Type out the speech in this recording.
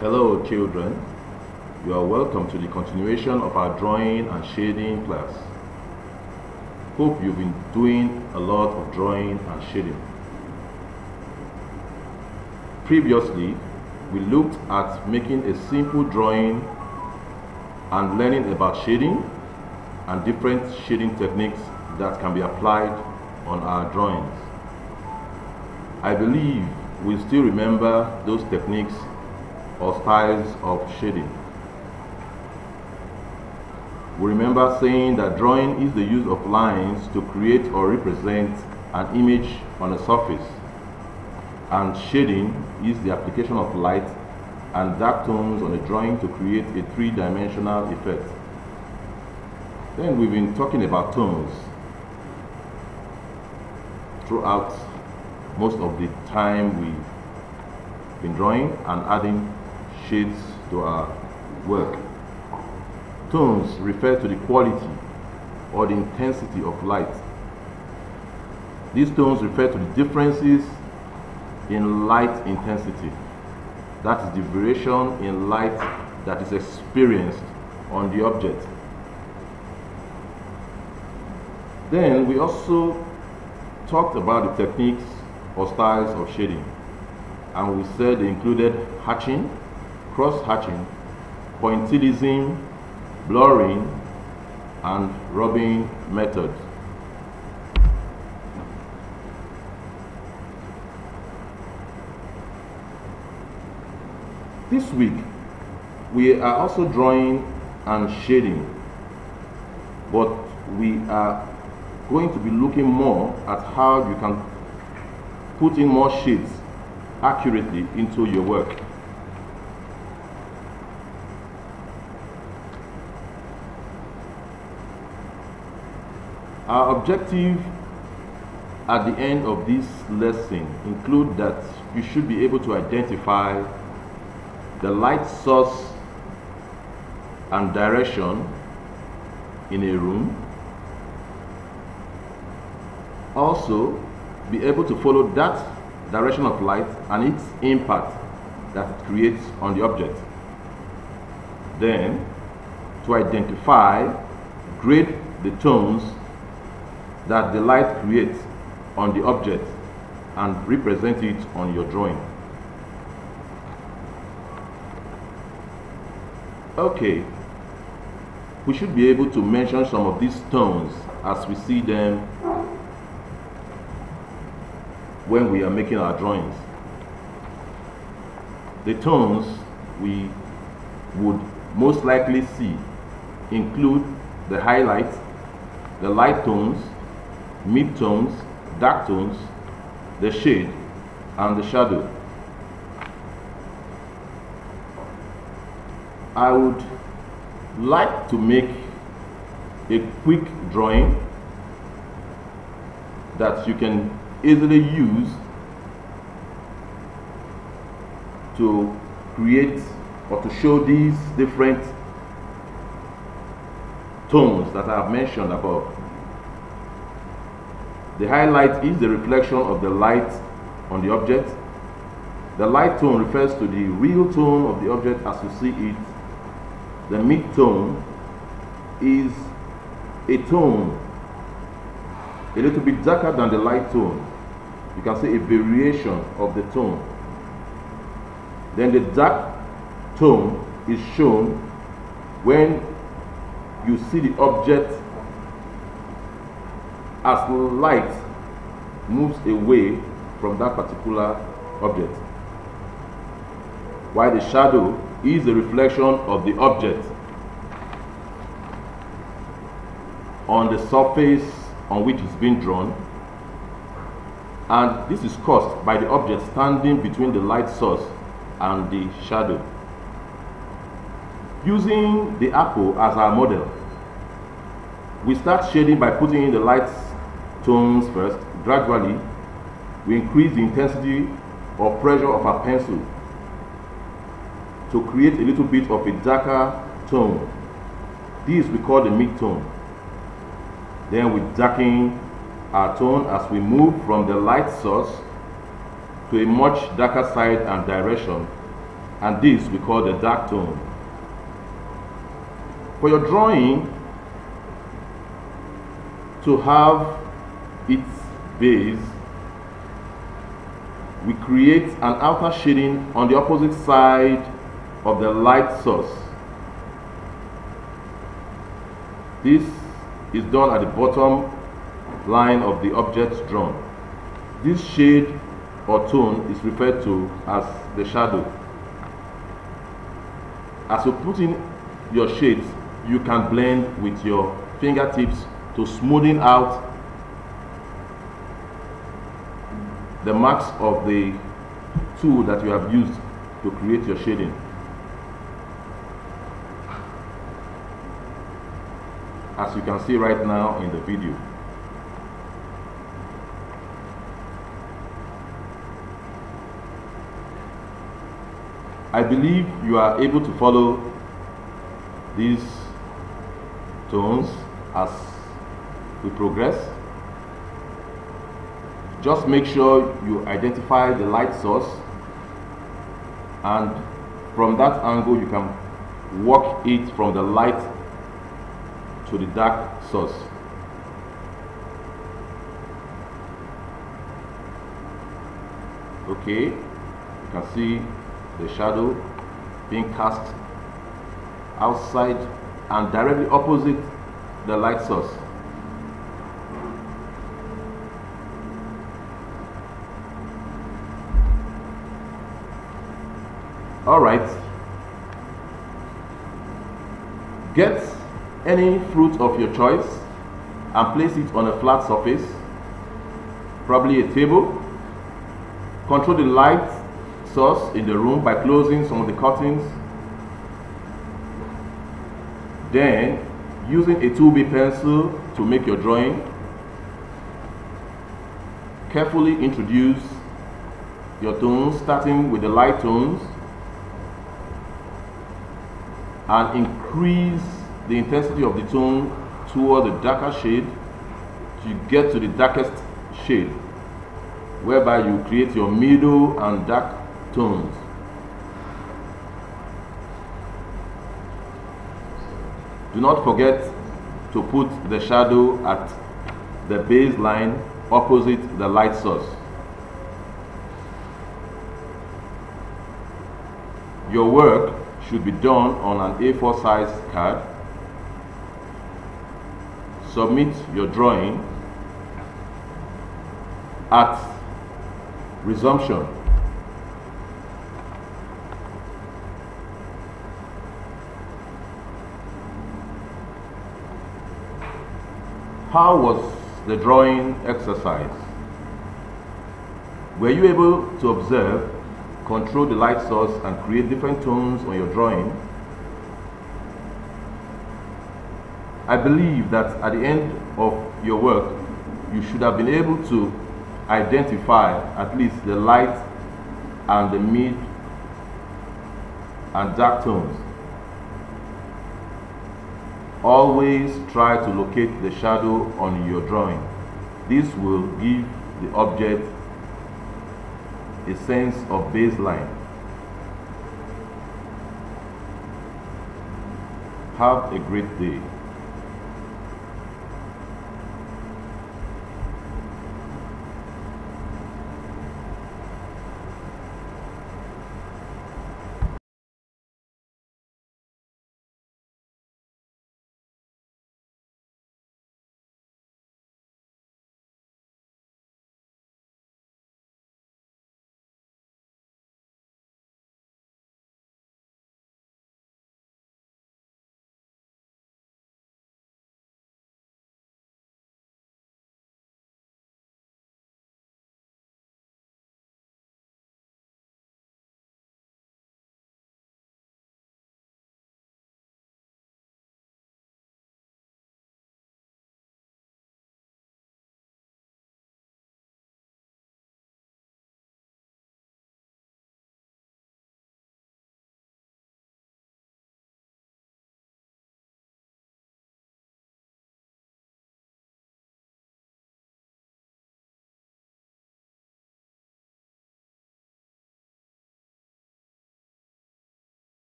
Hello children, you are welcome to the continuation of our drawing and shading class. Hope you've been doing a lot of drawing and shading. Previously, we looked at making a simple drawing and learning about shading and different shading techniques that can be applied on our drawings. I believe we still remember those techniques or styles of shading. We remember saying that drawing is the use of lines to create or represent an image on a surface, and shading is the application of light and dark tones on a drawing to create a three-dimensional effect. Then we've been talking about tones throughout most of the time we've been drawing and adding shades to our work. Tones refer to the quality or the intensity of light. These tones refer to the differences in light intensity. That is the variation in light that is experienced on the object. Then we also talked about the techniques or styles of shading, and we said they included hatching, cross-hatching, pointillism, blurring, and rubbing methods. This week, we are also drawing and shading, but we are going to be looking more at how you can put in more shades accurately into your work. Our objective at the end of this lesson include that you should be able to identify the light source and direction in a room. Also, be able to follow that direction of light and its impact that it creates on the object. Then, to identify, grade the tones that the light creates on the object and represent it on your drawing. Okay, we should be able to mention some of these tones as we see them when we are making our drawings. The tones we would most likely see include the highlights, the light tones, mid-tones, dark tones, the shade, and the shadow. I would like to make a quick drawing that you can easily use to create or to show these different tones that I have mentioned above. The highlight is the reflection of the light on the object. The light tone refers to the real tone of the object as you see it. The mid-tone is a tone a little bit darker than the light tone. You can say a variation of the tone. Then the dark tone is shown when you see the object as light moves away from that particular object, while the shadow is a reflection of the object on the surface on which it's been drawn, and this is caused by the object standing between the light source and the shadow. Using the apple as our model, we start shading by putting in the light tones first. Gradually, we increase the intensity or pressure of our pencil to create a little bit of a darker tone. This we call the mid-tone. Then we darken our tone as we move from the light source to a much darker side and direction and this we call the dark tone. For your drawing to have its base, we create an outer shading on the opposite side of the light source. This is done at the bottom line of the object drawn. This shade or tone is referred to as the shadow. As you put in your shades, you can blend with your fingertips to smoothen out the marks of the tool that you have used to create your shading. As you can see right now in the video. I believe you are able to follow these tones as we progress. Just make sure you identify the light source, and from that angle you can work it from the light to the dark source. Okay, you can see the shadow being cast outside and directly opposite the light source. Alright, get any fruit of your choice and place it on a flat surface, probably a table. Control the light source in the room by closing some of the curtains. Then, using a 2B pencil to make your drawing, carefully introduce your tones, starting with the light tones, and increase the intensity of the tone toward the darker shade to get to the darkest shade, whereby you create your middle and dark tones. Do not forget to put the shadow at the baseline opposite the light source. Your work should be done on an A4 size card. Submit your drawing at resumption. How was the drawing exercise? Were you able to observe, control the light source, and create different tones on your drawing? I believe that at the end of your work, you should have been able to identify at least the light and the mid and dark tones. Always try to locate the shadow on your drawing. This will give the object a sense of baseline. Have a great day.